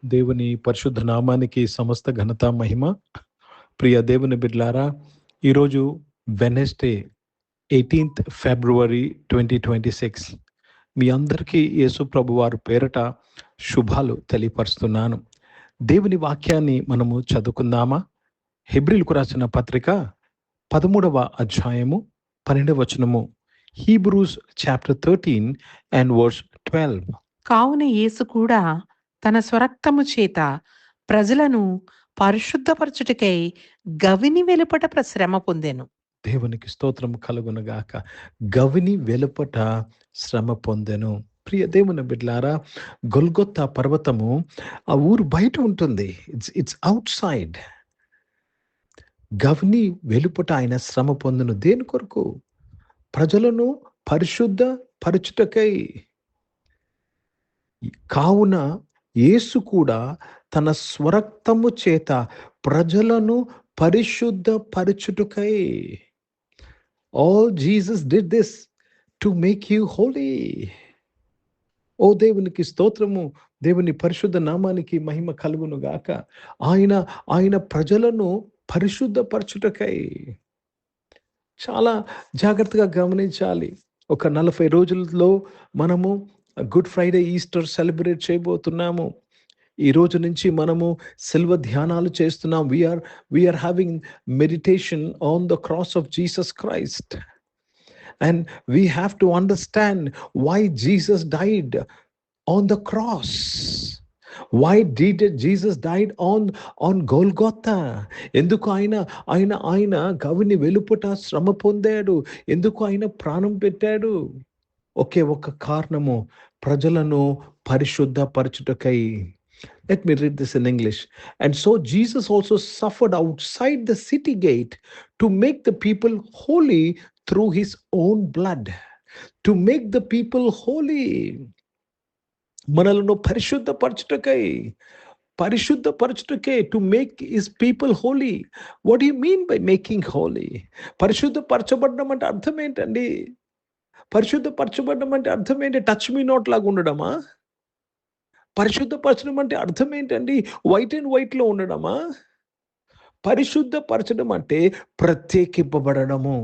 దేవుని పరిశుద్ధ నామానికి సమస్త ఘనత మహిమ. ప్రియ దేవుని బిడ్లారా, ఈరోజు వెనస్డే 18th ఫిబ్రవరి 2026. మీ అందరికీ యేసు ప్రభు వారి పేరట శుభాలు తెలియపరుస్తున్నాను. దేవుని వాక్యాన్ని మనము చదువుకుందామా? హెబ్రీలకు రాసిన పత్రిక 13వ అధ్యాయము 12వ వచనము. Hebrews chapter 13 and verse 12. కావున యేసు కూడా తన స్వరక్తము చేత ప్రజలను పరిశుద్ధపరచుటకై గవిని వెలుపట శ్రమ పొందెను. దేవునికి స్తోత్రం కలుగునుగాక. గవిని వెలుపట శ్రమ పొందెను. ప్రియ దేవుని బిడ్లారా, గొల్గొత్తా పర్వతము ఆ ఊరు బయట ఉంటుంది. It's outside. గవిని వెలుపట ఆయన శ్రమ పొందెను. దేని కొరకు? ప్రజలను పరిశుద్ధ పరచుటకై. కావున యేసు కూడా తన స్వరక్తము చేత ప్రజలను పరిశుద్ధ పరచుటకై. All Jesus did this to make you holy. ఓ దేవునికి స్తోత్రము, దేవుని పరిశుద్ధ నామానికి మహిమ కలుగును గాక. ఆయన ప్రజలను పరిశుద్ధ పరచుటకై. చాలా జాగ్రత్తగా గమనించాలి. ఒక 40 రోజుల్లో మనము గుడ్ ఫ్రైడే, ఈస్టర్ సెలబ్రేట్ చేయబోతున్నాము. ఈ రోజు నుంచి మనము శిల్వ ధ్యానాలు చేస్తున్నాం. We are having meditation on the cross of Jesus Christ. And we have to understand why Jesus died on the cross. Why did Jesus died on Golgotha? ఎందుకు ఆయన గవిని వెలుపట శ్రమ పొందాడు? ఎందుకు ఆయన ప్రాణం పెట్టాడు? ఒకే ఒక కారణము, ప్రజలను పరిశుద్ధ పరచుటకై. Let me read this in English. And so Jesus also suffered outside the city gate to make the people holy through his own blood. To make the people holy. మనలను పరిశుద్ధ పరచుటకై, to make his people holy. What you mean by making holy? పరిశుద్ధ పరచబడడం అంటే అర్థం ఏంటండి? పరిశుద్ధ పరచబడడం అంటే అర్థం ఏంటి? టచ్ మీ నాట్ లాగా ఉండడమా? పరిశుద్ధపరచడం అంటే అర్థం ఏంటండి? వైట్ అండ్ వైట్లో ఉండడమా? పరిశుద్ధపరచడం అంటే ప్రత్యేకింపబడము.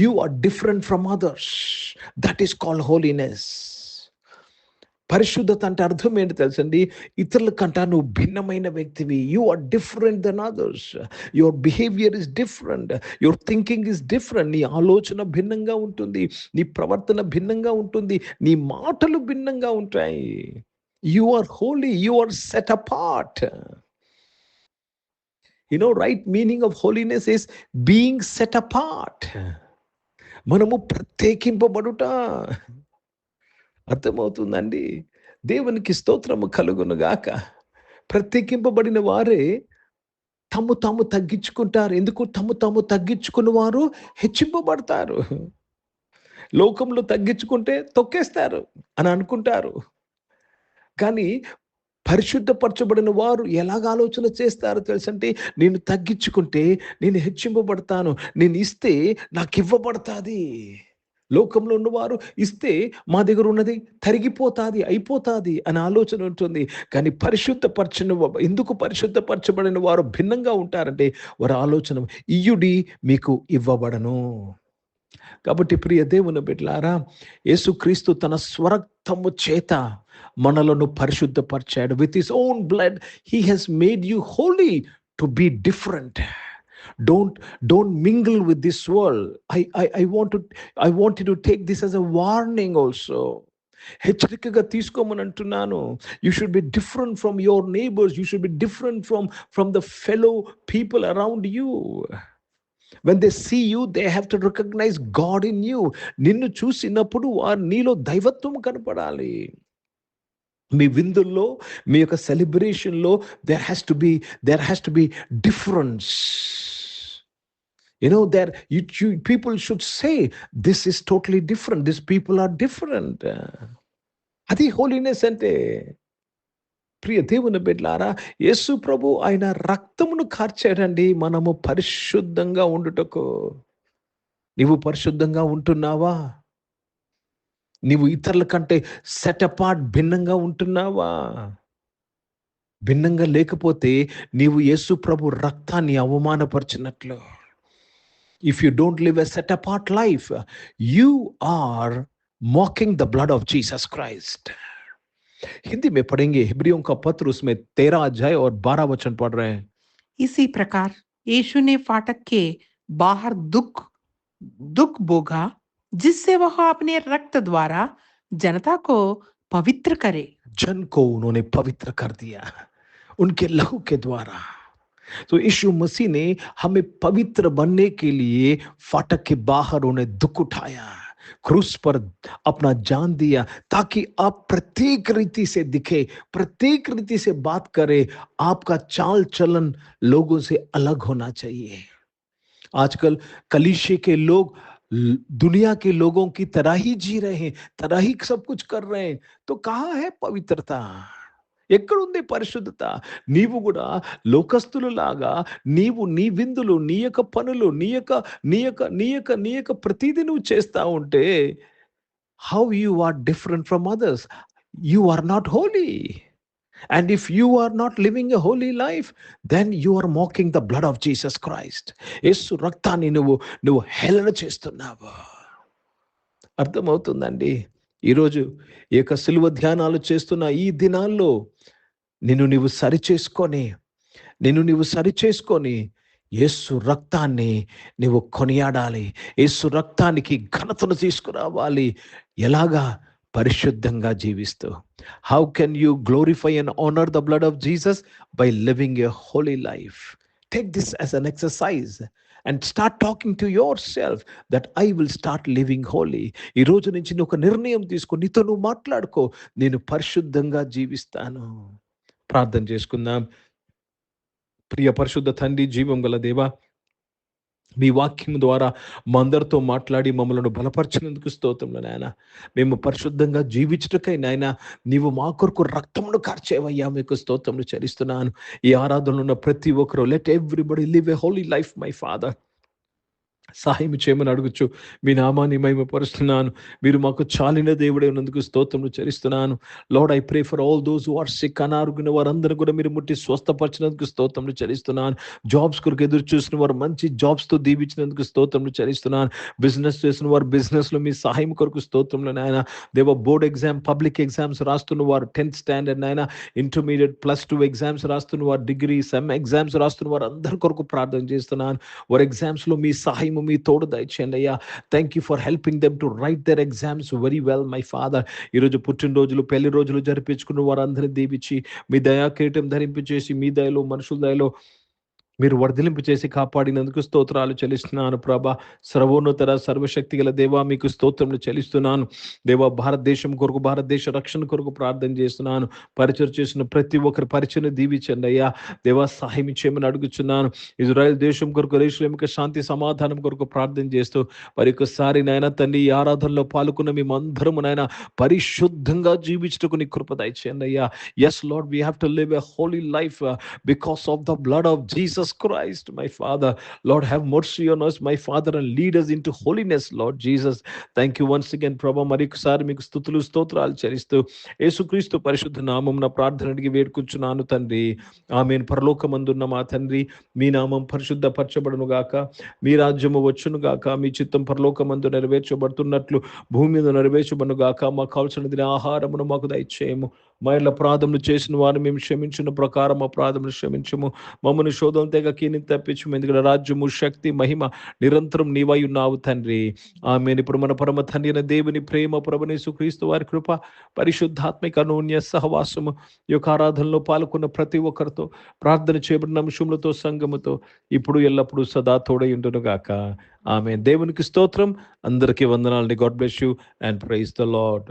You are different from others. That is called holiness. పరిశుద్ధత అంటే అర్థం ఏంటి తెలుసండి? ఇతరుల కంట నువ్వు భిన్నమైన వ్యక్తివి. You are different then others. Your behaviour is different. Your thinking is different. నీ ఆలోచన భిన్నంగా ఉంటుంది, నీ ప్రవర్తన భిన్నంగా ఉంటుంది, నీ మాటలు భిన్నంగా ఉంటాయి. You are holy, you are set apart. Right meaning of holiness is being set apart. మనము ప్రత్యేకింపబడుట. అర్థమవుతుందండి? దేవునికి స్తోత్రము కలుగును గాక. ప్రత్యేకింపబడిన వారే తాము తగ్గించుకుంటారు. ఎందుకు? తాము తగ్గించుకున్న వారు హెచ్చింపబడతారు. లోకంలో తగ్గించుకుంటే తొక్కేస్తారు అని అనుకుంటారు. కానీ పరిశుద్ధపరచబడిన వారు ఎలాగ ఆలోచన చేస్తారో తెలుసంటే, నేను తగ్గించుకుంటే నేను హెచ్చింపబడతాను, నేను ఇస్తే నాకు ఇవ్వబడతాది. లోకంలో ఉన్నవారు ఇస్తే మా దగ్గర ఉన్నది తరిగిపోతాది, అయిపోతాది అని ఆలోచన ఉంటుంది. కానీ ఎందుకు పరిశుద్ధపరచబడిన వారు భిన్నంగా ఉంటారంటే, వారి ఆలోచన ఇయ్యుడి మీకు ఇవ్వబడను. కాబట్టి ప్రియ దేవుని బిడ్డలారా, యేసుక్రీస్తు తన స్వరక్తము చేత మనలను పరిశుద్ధపరిచాడు. With his own blood he has made you holy to be different. Don't mingle with this world. I want you to take this as a warning also. హెచ్చరికగా తీసుకోమని అంటున్నాను. You should be different from your neighbours. You should be different from the fellow people around you. When they see you, they have to recognize God in you. నిన్ను చూసినప్పుడు నీలో దైవత్వం కనపడాలి. మీ విందుల్లో, మీ యొక్క సెలబ్రేషన్లో there has to be difference. People should say, this is totally different. These people are different. అది holiness అంటే. ప్రియ దేవుని బిడ్డలారా, యేసు ప్రభు ఆయన రక్తమును కార్చాడండి మనము పరిశుద్ధంగా ఉండుటకు. నీవు పరిశుద్ధంగా ఉంటున్నావా? నీవు ఇతరుల కంటే సెట్ అపార్ట్ భిన్నంగా ఉంటున్నావా? భిన్నంగా లేకపోతే నీవు యేసు ప్రభు రక్తాన్ని అవమానపరిచినట్లు. If you don't live a set apart life, you are mocking the blood of Jesus Christ. Hindi में पढ़ेंगे, हिब्रियों का पत्र उसमें 13 अध्याय और 12 वचन पढ़ रहे हैं. इसी प्रकार यीशु ने फाटक के बाहर दुख दुख भोगा, जिससे वह अपने रक्त द्वारा जनता को पवित्र करे. जन को उन्होंने पवित्र कर दिया उनके लहू के द्वारा. तो यीशु मसीह ने हमें पवित्र बनने के लिए फाटक के बाहर उन्हें दुख उठाया, क्रूस पर अपना जान दिया, ताकि आप प्रत्येक रीति से दिखे, प्रत्येक रीति से बात करे. आपका चाल चलन लोगों से अलग होना चाहिए. आजकल कलीसिया के लोग दुनिया के लोगों की तरह ही जी रहे हैं, तरह ही सब कुछ कर रहे हैं. तो कहाँ है पवित्रता? ఎక్కడుంది పరిశుద్ధత? నీవు కూడా లోకస్తులు లాగా నీవు నీ విందులు, నీ యొక్క పనులు, నీ యొక్క ప్రతిదీ నువ్వు చేస్తా ఉంటే, how you are different from others? You are not holy. And if you are not living a holy life, then you are mocking the blood of Jesus Christ. యేసు రక్తాన్ని నువ్వు హేళన చేస్తున్నావు. అర్థమవుతుందండి? ఈరోజు ఈ యొక్క సిలువ ధ్యానాలు చేస్తున్న ఈ దినాల్లో నిన్ను నీవు సరిచేసుకొని యేసు రక్తాన్ని నువ్వు కొనియాడాలి. యేసు రక్తానికి ఘనతను తీసుకురావాలి. ఎలాగా? పరిశుద్ధంగా జీవిస్తూ. How can you glorify and honour the blood of Jesus? By living a holy life. Take this as an exercise and start talking to yourself that I will start living holy. ఈ రోజు నుంచి నువ్వు ఒక నిర్ణయం తీసుకో, నీతో నువ్వు మాట్లాడుకో, నేను పరిశుద్ధంగా జీవిస్తాను. ప్రార్థన చేసుకుందాం. ప్రియ పరిశుద్ధ తండ్రి, జీవం గల దేవా, మీ వాక్యం ద్వారా మా అందరితో మాట్లాడి మమ్మల్ని బలపరిచినందుకు స్తోత్రములు నాయన. మేము పరిశుద్ధంగా జీవించుటకై నాయన నీవు మా కొరకు రక్తమును కార్చేవయ్యా, మీకు స్తోత్రములు చెల్లిస్తున్నాను. ఈ ఆరాధనలో ఉన్న ప్రతి ఒక్కరు, let everybody live a holy life my father. సహాయం చేయమని అడుగుచు మీ నామాన్ని మహిమపరుస్తున్నాను. మీరు మాకు చాలిన దేవుడే ఉన్నందుకు స్తోత్రములు చెల్లిస్తున్నాను. Lord, I pray for all those who are sick, అనారోగ్యమైన వారందరూ కూడా మీరు ముట్టి స్వస్థపరిచినందుకు స్తోత్రములు చెల్లిస్తున్నాను. జాబ్స్ కొరకు ఎదురు చూసిన వారు మంచి జాబ్స్ తో దీవించినందుకు స్తోత్రములు చెల్లిస్తున్నాను. బిజినెస్ చేసిన వారు బిజినెస్ లో మీ సహాయం కొరకు స్తోత్రములు నాయన. దేవ, బోర్డ్ ఎగ్జామ్, పబ్లిక్ ఎగ్జామ్స్ రాస్తున్న వారు, 10th స్టాండర్డ్ నాయన, ఇంటర్మీడియట్, +2 ఎగ్జామ్స్ రాస్తున్న వారు, డిగ్రీ, సెమ్ ఎగ్జామ్స్ రాస్తున్న వారు అందరి కొరకు ప్రార్థన చేస్తున్నాను. వారి ఎగ్జామ్స్ లో మీ సహాయం, మీ తోడు దయచేయండి అయ్యా. Thank you for helping them to write their exams very well my Father. ఈరోజు పుట్టినరోజులు, పెళ్లి రోజులు జరిపించుకున్న వారందరినీ దీవించి మీ దయా కిరీటం ధరింపచేసి మీ దయలో, మనుషుల దయలో మీరు వర్ధిలింపు చేసి కాపాడినందుకు స్తోత్రాలు చెల్లిస్తున్నాను ప్రభా. సర్వోన్నతర సర్వశక్తి గల దేవా, మీకు స్తోత్రములు చెల్లిస్తున్నాను. దేవా, భారతదేశం కొరకు, భారతదేశ రక్షణ కొరకు ప్రార్థన చేస్తున్నాను. పరిచయం చేసిన ప్రతి ఒక్కరి పరిచయం దీవించండి అయ్యా. దేవా, సహాయం చేయమని అడుగుచున్నాను. ఇజ్రాయెల్ దేశం కొరకు, యెరూషలేముకు శాంతి సమాధానం కొరకు ప్రార్థన చేస్తూ మరి ఒక్కసారి నాయన తండ్రి, ఈ ఆరాధనలో పాల్గొన్న మేమందరము నాయన పరిశుద్ధంగా జీవించుటకు నీ కృప దయచేయండి అయ్యా. Yes Lord, we have to live a holy life because of the blood of Jesus Christ, my Father. Lord, have mercy on us, my Father, and lead us into holiness, Lord Jesus. Thank you once again, Prabhu. మరొకసారి మీకు స్తుతులు, స్తోత్రాలు చెల్లిస్తూ యేసుక్రీస్తు పరిశుద్ధ నామమున ప్రార్థన అడిగి వేడుకుంటున్నాను తండ్రి. ఆమేన్. పరలోకమందున్న మా తండ్రి, మీ నామం పరిశుద్ధపరచబడును గాక, మీ రాజ్యము వచ్చును గాక, మీ చిత్తం పరలోకమందు నెరవేర్చబడుతున్నట్లు భూమి మీద నెరవేర్చబడును గాక. మాకు కావలసిన ఆహారమును మాకు దయచేయము. మా ఇళ్ళ అపరాధములు చేసిన వారిని మేము క్షమించిన ప్రకారం అపరాధములు క్షమించము. మమ్మల్ని శోధన తెగ కీని తప్పించము. ఎందుకంటే రాజ్యము, శక్తి, మహిమ నిరంతరం నీవై ఉన్నావు తండ్రి. ఆమేన్. ఇప్పుడు మన పరమ తండ్రి అయిన దేవుని ప్రేమ, ప్రభువైన యేసుక్రీస్తు వారి కృప, పరిశుద్ధాత్మిక అన్యోన్య సహవాసము ఈ యొక్క ఆరాధనలో పాల్గొన్న ప్రతి ఒక్కరితో, ప్రార్థన చేయబడిన అంశములతో, సంఘముతో ఇప్పుడు ఎల్లప్పుడూ సదా తోడై ఉండును గాక. ఆమేన్. దేవునికి స్తోత్రం. అందరికీ వందనాలండి. God bless you and praise the lord.